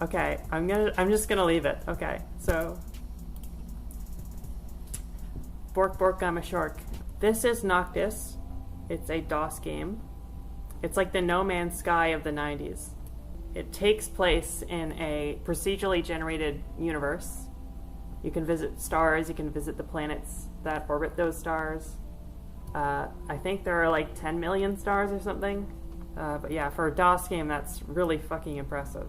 Okay, I'm just gonna leave it. Okay, so Bork Bork, I'm a shark. This is Noctis. It's a DOS game. It's like the No Man's Sky of the 90s. It takes place in a procedurally generated universe. You can visit stars, you can visit the planets that orbit those stars. I think there are like 10 million stars or something. But yeah, for a DOS game, that's really fucking impressive.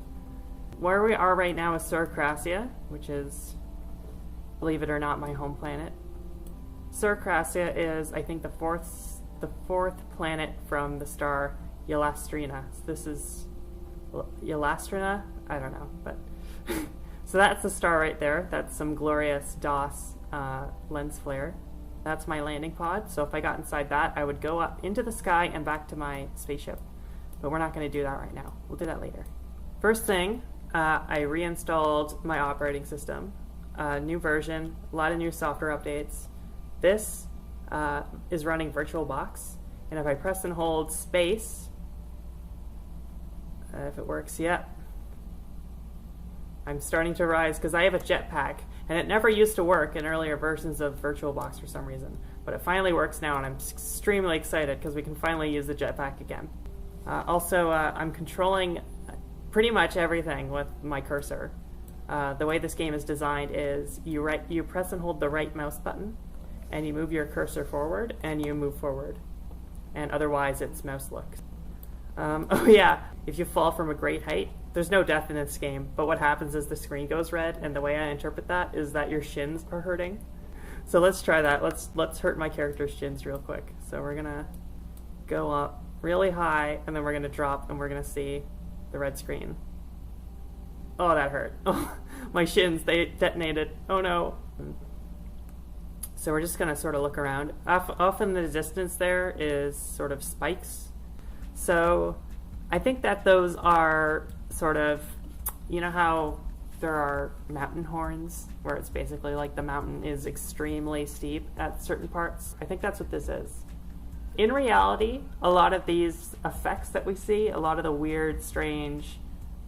Where we are right now is Surcracia, which is, believe it or not, my home planet. Surcracia is, I think, the fourth planet from the star Yelastrina. So this is Yelastrina? I don't know, but so that's the star right there. That's some glorious DOS lens flare. That's my landing pod. So if I got inside that, I would go up into the sky and back to my spaceship. But we're not going to do that right now. We'll do that later. First thing, I reinstalled my operating system. New version, a lot of new software updates. This is running VirtualBox. And if I press and hold space, if it works, yeah. I'm starting to rise because I have a jetpack. And it never used to work in earlier versions of VirtualBox for some reason. But it finally works now, and I'm extremely excited because we can finally use the jetpack again. Also, I'm controlling pretty much everything with my cursor. The way this game is designed is you press and hold the right mouse button, and you move your cursor forward, and you move forward. And otherwise, it's mouse look. Oh yeah, if you fall from a great height, there's no death in this game, but what happens is the screen goes red, and the way I interpret that is that your shins are hurting. So let's try that. Let's hurt my character's shins real quick. So we're gonna go up really high, and then we're gonna drop, and we're gonna see the red screen. Oh, that hurt. Oh, my shins, they detonated. Oh no. So we're just gonna sort of look around. Off in the distance there is sort of spikes. So I think that those are sort of, you know how there are mountain horns where it's basically like the mountain is extremely steep at certain parts? I think that's what this is. In reality, a lot of these effects that we see, a lot of the weird, strange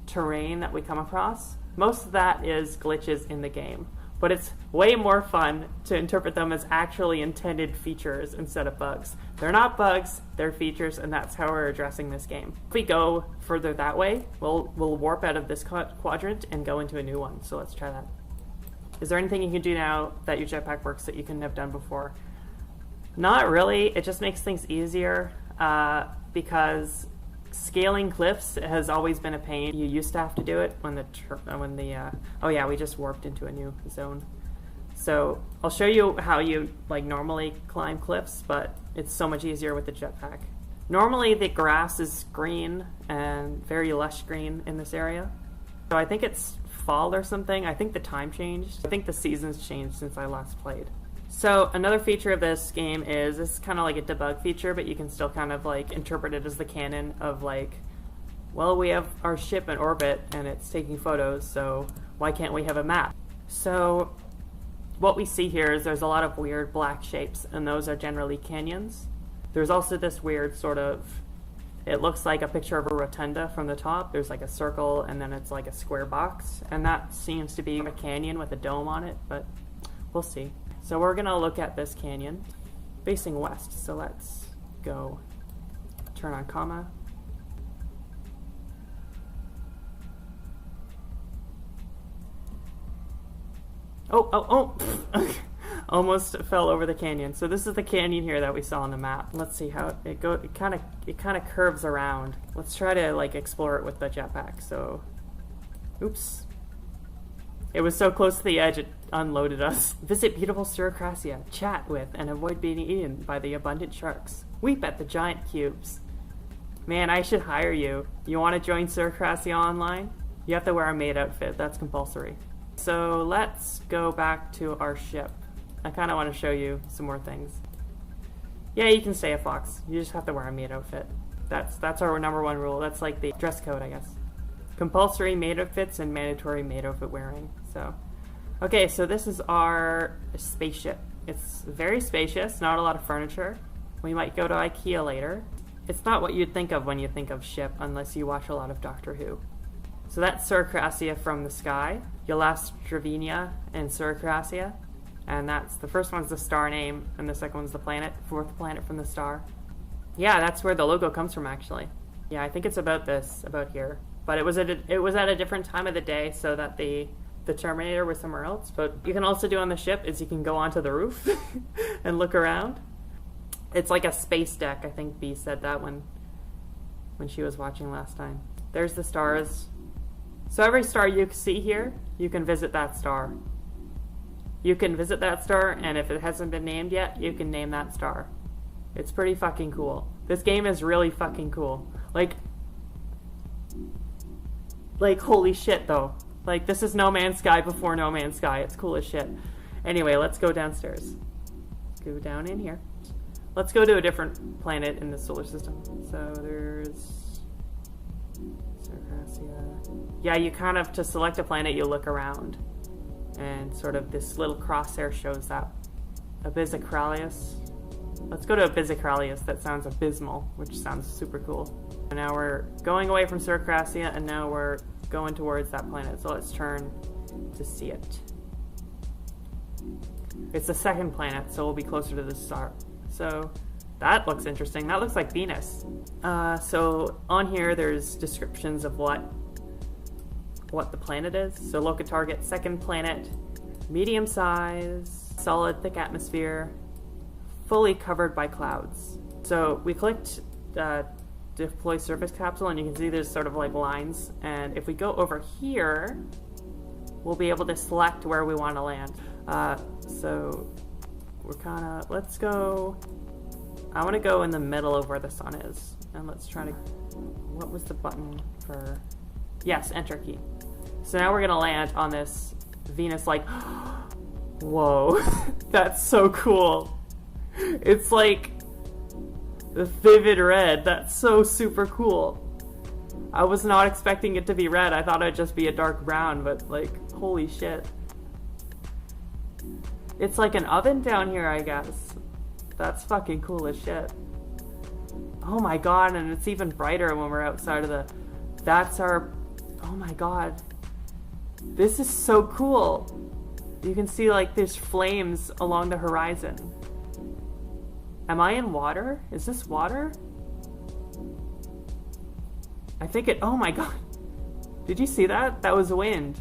terrain that we come across, most of that is glitches in the game. But it's way more fun to interpret them as actually intended features instead of bugs. They're not bugs, they're features, and that's how we're addressing this game. If we go further that way, we'll warp out of this quadrant and go into a new one. So let's try that. Is there anything you can do now that your jetpack works that you couldn't have done before? Not really. It just makes things easier because scaling cliffs has always been a pain. You used to have to do it when oh yeah, we just warped into a new zone. So I'll show you how you like normally climb cliffs, but it's so much easier with the jetpack. Normally the grass is green and very lush green in this area. So I think it's fall or something. I think the time changed. I think the seasons changed since I last played. So another feature of this game is, this is kind of like a debug feature, but you can still kind of like interpret it as the canon of like, well, we have our ship in orbit and it's taking photos, so why can't we have a map? So what we see here is there's a lot of weird black shapes, and those are generally canyons. There's also this weird sort of, it looks like a picture of a rotunda from the top. There's like a circle and then it's like a square box, and that seems to be a canyon with a dome on it, but we'll see. So we're gonna look at this canyon facing west. So let's go turn on comma. Oh. Almost fell over the canyon. So this is the canyon here that we saw on the map. Let's see how it kind of curves around. Let's try to like explore it with the jetpack. So oops. It was so close to the edge it unloaded us. Visit beautiful Surcracia, chat with, and avoid being eaten by the abundant sharks. Weep at the giant cubes. Man, I should hire you. You want to join Surcracia online? You have to wear a maid outfit, that's compulsory. So let's go back to our ship. I kind of want to show you some more things. Yeah, you can stay a fox. You just have to wear a maid outfit. That's our number one rule. That's like the dress code, I guess. Compulsory maid outfits and mandatory maid outfit wearing. So, okay, so this is our spaceship. It's very spacious, not a lot of furniture. We might go to IKEA later. It's not what you'd think of when you think of ship unless you watch a lot of Doctor Who. So that's Surcrassia from the sky, Elastravinia and Surcrassia. And that's, the first one's the star name, and the second one's the planet, fourth planet from the star. Yeah, that's where the logo comes from, actually. Yeah, I think it's about this, about here. But it was at a different time of the day, so that the Terminator was somewhere else. But you can also do on the ship is you can go onto the roof and look around. It's like a space deck. I think B said that when she was watching last time. There's the stars. So every star you see here, you can visit that star. You can visit that star, and if it hasn't been named yet, you can name that star. It's pretty fucking cool. This game is really fucking cool. Like holy shit, though. Like, this is No Man's Sky before No Man's Sky. It's cool as shit. Anyway, let's go downstairs. Go down in here. Let's go to a different planet in the solar system. So there's Surcrassia. Yeah, you kind of, to select a planet, you look around. And sort of this little crosshair shows that. Abyssicralius. Let's go to Abyssicralius. That sounds abysmal, which sounds super cool. And now we're going away from Surcrassia, and now we're going towards that planet. So let's turn to see it. It's the second planet, so we'll be closer to the star. So that looks interesting. That looks like Venus. So on here, there's descriptions of what the planet is. So local target, second planet, medium size, solid, thick atmosphere, fully covered by clouds. So we clicked deploy surface capsule, and you can see there's sort of like lines. And if we go over here, we'll be able to select where we want to land. So we're kind of, let's go, I want to go in the middle of where the sun is. And let's try to, what was the button for, yes, enter key. So now we're going to land on this Venus, like, whoa, that's so cool. It's like the vivid red. That's so super cool. I was not expecting it to be red. I thought it'd just be a dark brown, but like, holy shit. It's like an oven down here, I guess. That's fucking cool as shit. Oh my god, and it's even brighter when we're outside of the... That's our... Oh my god. This is so cool. You can see like there's flames along the horizon. Am I in water? Is this water? I think it... Oh my god. Did you see that? That was wind.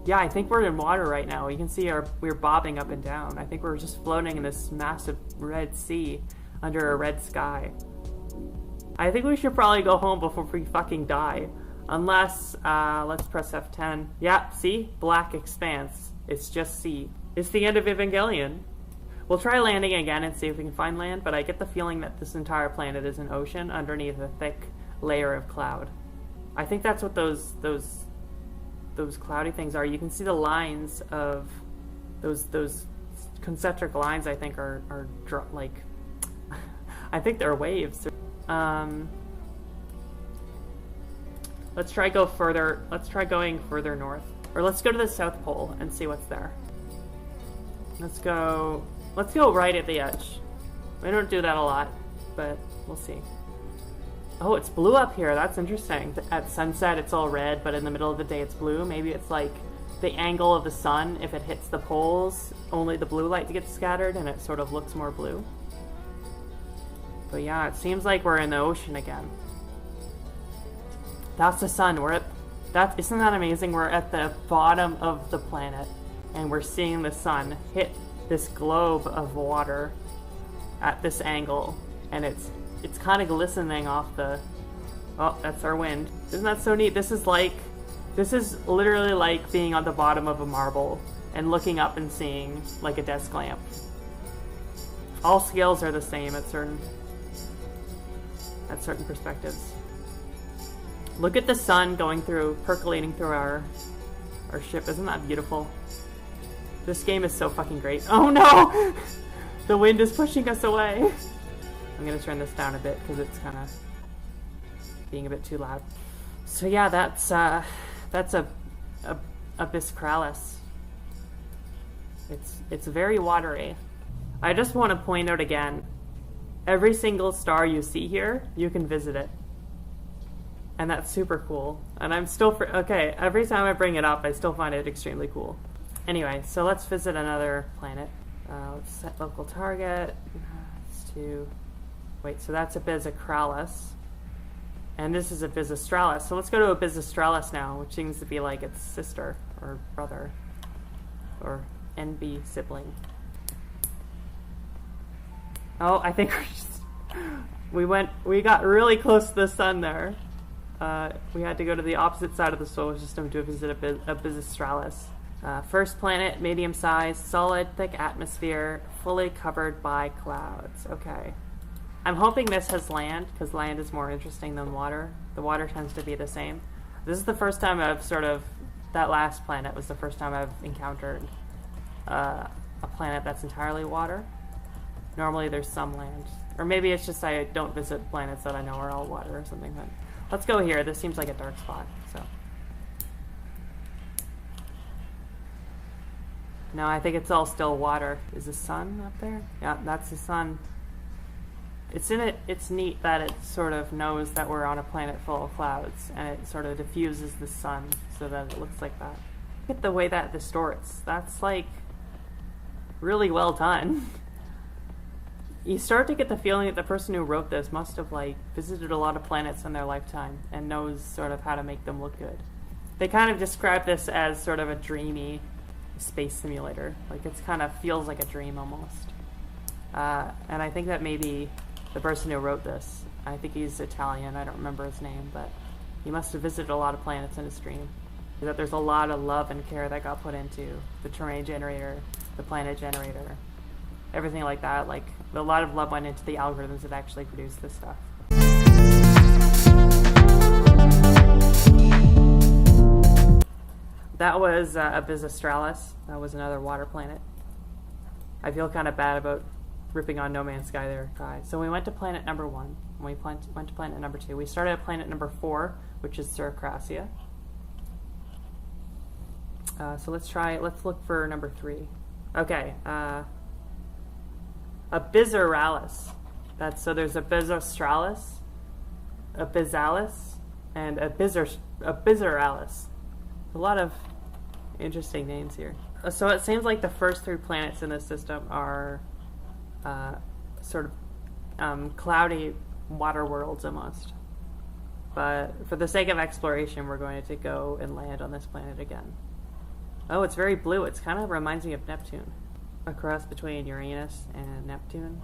Yeah, I think we're in water right now. You can see we're bobbing up and down. I think we're just floating in this massive red sea under a red sky. I think we should probably go home before we fucking die. Unless, let's press F10. Yeah, see? Black expanse. It's just sea. It's the end of Evangelion. We'll try landing again and see if we can find land, but I get the feeling that this entire planet is an ocean underneath a thick layer of cloud. I think that's what those cloudy things are. You can see the lines of those concentric lines. I think are like I think they're waves. Let's try go further. Let's try going further north, or let's go to the South Pole and see what's there. Let's go right at the edge. We don't do that a lot, but we'll see. Oh, it's blue up here. That's interesting. At sunset, it's all red, but in the middle of the day, it's blue. Maybe it's like the angle of the sun. If it hits the poles, only the blue light gets scattered, and it sort of looks more blue. But yeah, it seems like we're in the ocean again. That's the sun. Isn't that amazing? We're at the bottom of the planet, and we're seeing the sun hit this globe of water at this angle, and it's kind of glistening off the... Oh, that's our wind. Isn't that so neat? This is literally like being on the bottom of a marble and looking up and seeing like a desk lamp. All scales are the same at certain perspectives. Look at the sun percolating through our ship. Isn't that beautiful? This game is so fucking great. Oh no! The wind is pushing us away. I'm gonna turn this down a bit because it's kind of being a bit too loud. So yeah, that's Abyssicralius. It's very watery. I just want to point out again, every single star you see here, you can visit it. And that's super cool. And I'm still... okay, every time I bring it up, I still find it extremely cool. Anyway, so let's visit another planet. Let's set local target. Let's do... wait, so that's Abysacralis. And this is Abysaustralis. So let's go to Abysaustralis now, which seems to be like its sister or brother or NB sibling. Oh, I think we got really close to the sun there. We had to go to the opposite side of the solar system to visit Abysaustralis. First planet, medium size, solid, thick atmosphere, fully covered by clouds. Okay. I'm hoping this has land, because land is more interesting than water. The water tends to be the same. This is the first time I've that last planet was the first time I've encountered a planet that's entirely water. Normally there's some land. Or maybe it's just I don't visit planets that I know are all water or something. But let's go here. This seems like a dark spot. So no, I think it's all still water. Is the sun up there? Yeah, that's the sun. It's neat that it sort of knows that we're on a planet full of clouds, and it sort of diffuses the sun so that it looks like that. Look at the way that distorts. That's like really well done. You start to get the feeling that the person who wrote this must have like visited a lot of planets in their lifetime and knows sort of how to make them look good. They kind of describe this as sort of a dreamy space simulator. Like it's kind of feels like a dream almost. And I think that maybe the person who wrote this, I think he's Italian, I don't remember his name, but he must have visited a lot of planets in his dream. That there's a lot of love and care that got put into the terrain generator, the planet generator, everything like that. Like a lot of love went into the algorithms that actually produced this stuff. That was Abysaustralis. That was another water planet. I feel kind of bad about ripping on No Man's Sky there, guys. So we went to planet number 1, and we went to planet number 2. We started at planet number 4, which is Cercracia. So let's look for number 3. Okay, Abyssuralis. So there's Abyssaustralis, Abyssalis, and Abyssuralis. A lot of interesting names here. So it seems like the first 3 planets in this system are sort of cloudy water worlds almost. But for the sake of exploration, we're going to go and land on this planet again. Oh, it's very blue. It kind of reminds me of Neptune. A cross between Uranus and Neptune.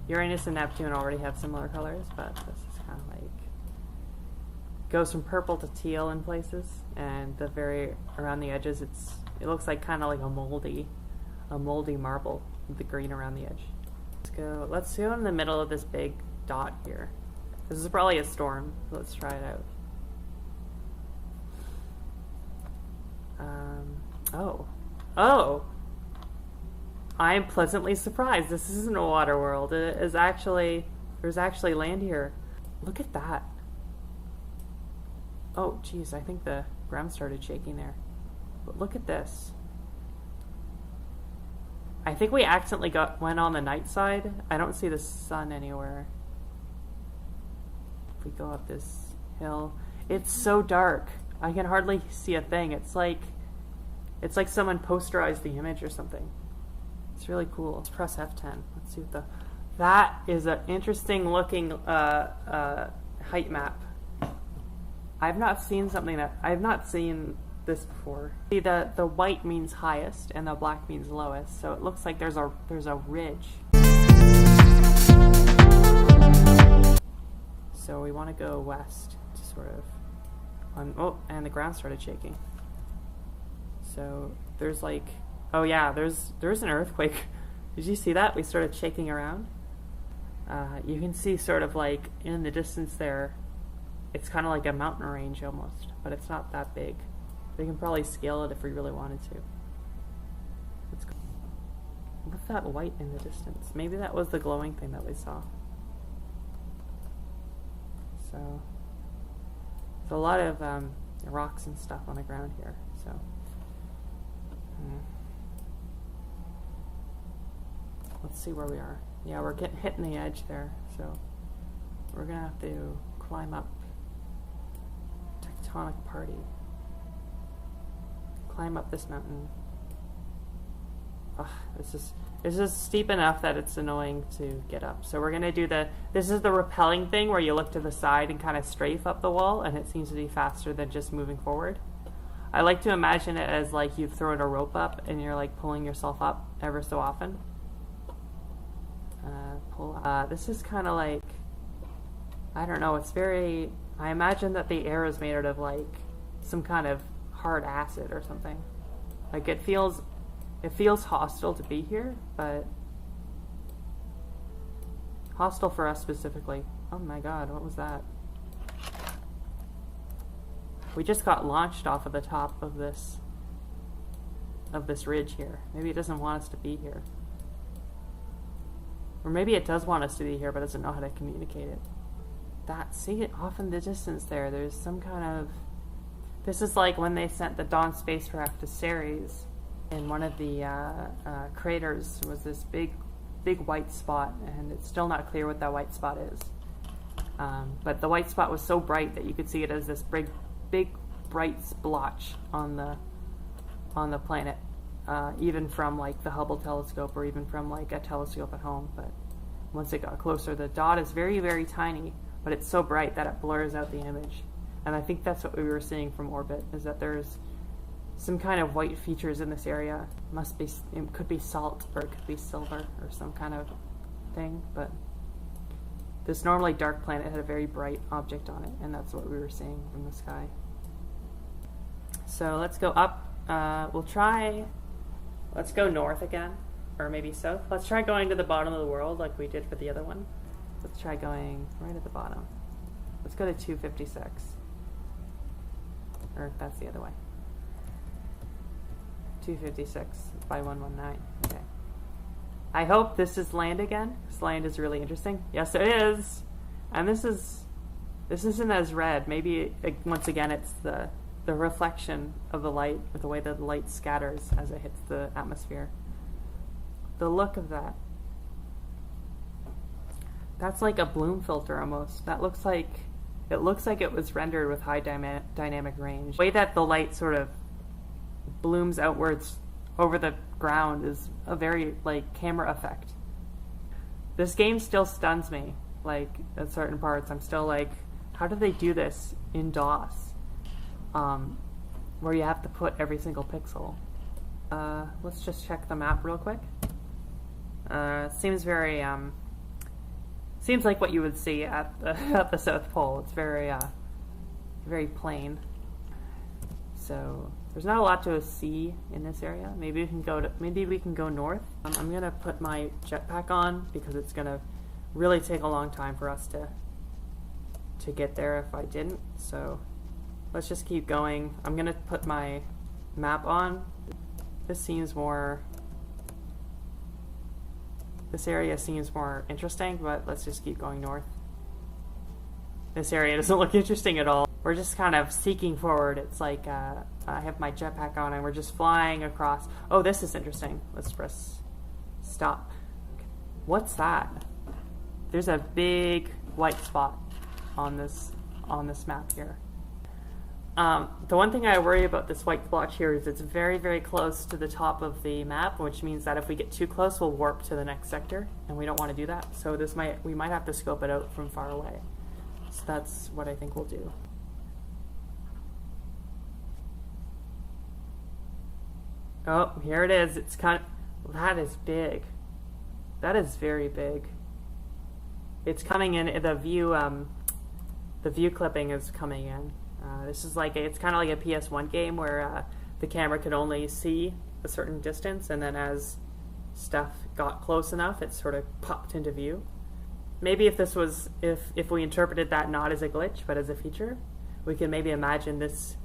Uranus and Neptune already have similar colors, but this is kind of like goes from purple to teal in places, and around the edges it looks like kind of like a moldy marble with the green around the edge. Let's go in the middle of this big dot here. This is probably a storm. Let's try it out. Oh! I am pleasantly surprised. This isn't a water world. There's actually land here. Look at that. Oh, geez, I think the ground started shaking there. But look at this. I think we accidentally went on the night side. I don't see the sun anywhere. If we go up this hill, it's so dark. I can hardly see a thing. It's like someone posterized the image or something. It's really cool. Let's press F10. Let's see what that is an interesting looking height map. I've not seen this before. See, the white means highest and the black means lowest, so it looks like there's a ridge. So we want to go west to sort of oh, and the ground started shaking. So there's like, oh yeah, there's an earthquake. Did you see that? We started shaking around. You can see sort of like in the distance there, it's kind of like a mountain range almost, but it's not that big. We can probably scale it if we really wanted to. What's that white in the distance? Maybe that was the glowing thing that we saw. So there's a lot of rocks and stuff on the ground here. So let's see where we are. Yeah, we're hitting the edge there, so we're gonna have to climb up tectonic party. Climb up this mountain. Ugh, it's just steep enough that it's annoying to get up. So we're gonna do this is the rappelling thing where you look to the side and kind of strafe up the wall, and it seems to be faster than just moving forward. I like to imagine it as like you've thrown a rope up and you're like pulling yourself up ever so often. This is kind of like, I don't know, it's very, I imagine that the air is made out of like some kind of hard acid or something. Like it feels hostile to be here, but hostile for us specifically. Oh my god, what was that? We just got launched off of the top of this ridge here. Maybe it doesn't want us to be here. Or maybe it does want us to be here, but doesn't know how to communicate it. See it off in the distance there. There's some kind of... This is like when they sent the Dawn spacecraft to Ceres, and one of the craters was this big white spot, and it's still not clear what that white spot is. But the white spot was so bright that you could see it as this big bright splotch on the planet, even from like the Hubble telescope or even from like a telescope at home. But once it got closer, the dot is very, very tiny, but it's so bright that it blurs out the image. And I think that's what we were seeing from orbit, is that there's some kind of white features in this area. It could be salt, or it could be silver, or some kind of thing, but this normally dark planet had a very bright object on it, and that's what we were seeing from the sky. So let's go up. Let's go north again, or maybe south. Let's try going to the bottom of the world like we did for the other one. Let's try going right at the bottom. Let's go to 256. Or that's the other way. 256 by 119. Okay. I hope this is land again. This land is really interesting. Yes, it is. And this isn't as red. Maybe once again it's the reflection of the light, or the way that the light scatters as it hits the atmosphere. The look of that. That's like a bloom filter almost. It looks like it was rendered with high dynamic range. The way that the light sort of blooms outwards over the ground is a very like camera effect. This game still stuns me. Like at certain parts, I'm still like, how do they do this in DOS? Where you have to put every single pixel. Let's just check the map real quick. Seems very seems like what you would see at the South Pole. It's very very plain. So there's not a lot to see in this area. Maybe we can go north. I'm gonna put my jetpack on because it's gonna really take a long time for us to get there if I didn't. So let's just keep going. I'm gonna put my map on. This area seems more interesting, but let's just keep going north. This area doesn't look interesting at all. We're just kind of seeking forward. It's like I have my jetpack on and we're just flying across. Oh, this is interesting. Let's press stop. What's that? There's a big white spot on this map here. The one thing I worry about this white splotch here is it's very, very close to the top of the map, which means that if we get too close, we'll warp to the next sector, and we don't want to do that. So we might have to scope it out from far away. So that's what I think we'll do. Oh, here it is. It's that is big. That is very big. It's coming in. The view clipping is coming in. This is like it's kind of like a PS1 game where the camera could only see a certain distance, and then as stuff got close enough, it sort of popped into view. Maybe if we interpreted that not as a glitch but as a feature, we can maybe imagine this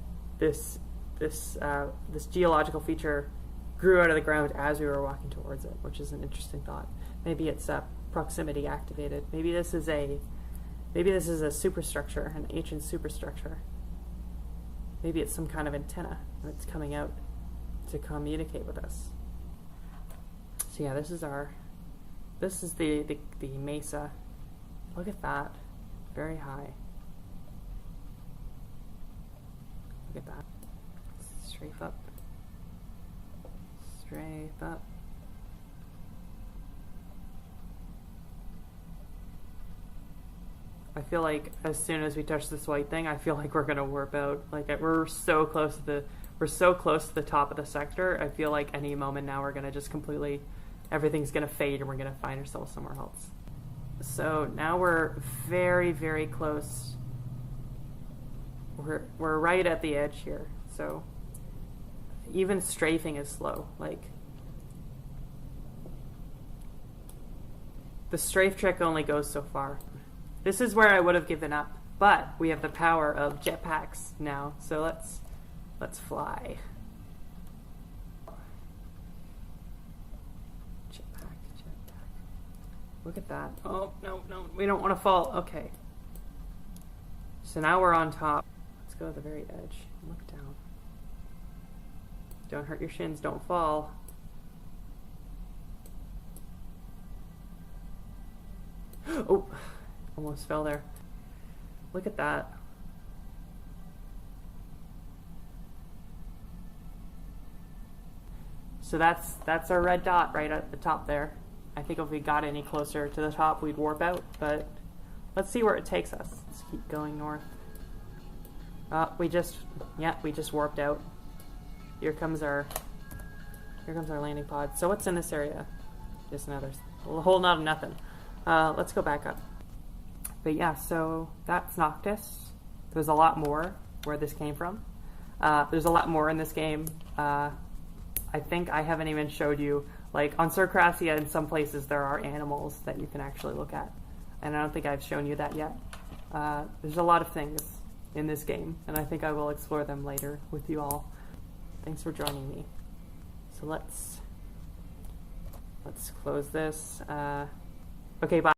geological feature grew out of the ground as we were walking towards it, which is an interesting thought. Maybe it's proximity activated. Maybe this is a superstructure, an ancient superstructure. Maybe it's some kind of antenna and it's coming out to communicate with us. So yeah, this is the mesa. Look at that. Very high. Look at that. Strafe up. Strafe up. I feel like as soon as we touch this white thing, I feel like we're gonna warp out. Like we're so close to the top of the sector. I feel like any moment now we're gonna just completely, everything's gonna fade and we're gonna find ourselves somewhere else. So now we're very, very close. We're right at the edge here. So even strafing is slow. Like the strafe trick only goes so far. This is where I would have given up, but we have the power of jetpacks now, so let's fly. Jetpack. Look at that. Oh, no, we don't want to fall. Okay. So now we're on top. Let's go to the very edge. Look down. Don't hurt your shins, don't fall. Oh! Almost fell there. Look at that. So that's our red dot right at the top there. I think if we got any closer to the top, we'd warp out, but let's see where it takes us. Let's keep going north. We just warped out. Here comes our landing pod. So what's in this area? Just a whole lot of nothing. Let's go back up. But yeah, so that's Noctis. There's a lot more where this came from. There's a lot more in this game. I think I haven't even showed you, like on Circassia in some places there are animals that you can actually look at. And I don't think I've shown you that yet. There's a lot of things in this game, and I think I will explore them later with you all. Thanks for joining me. So let's close this. Okay, bye.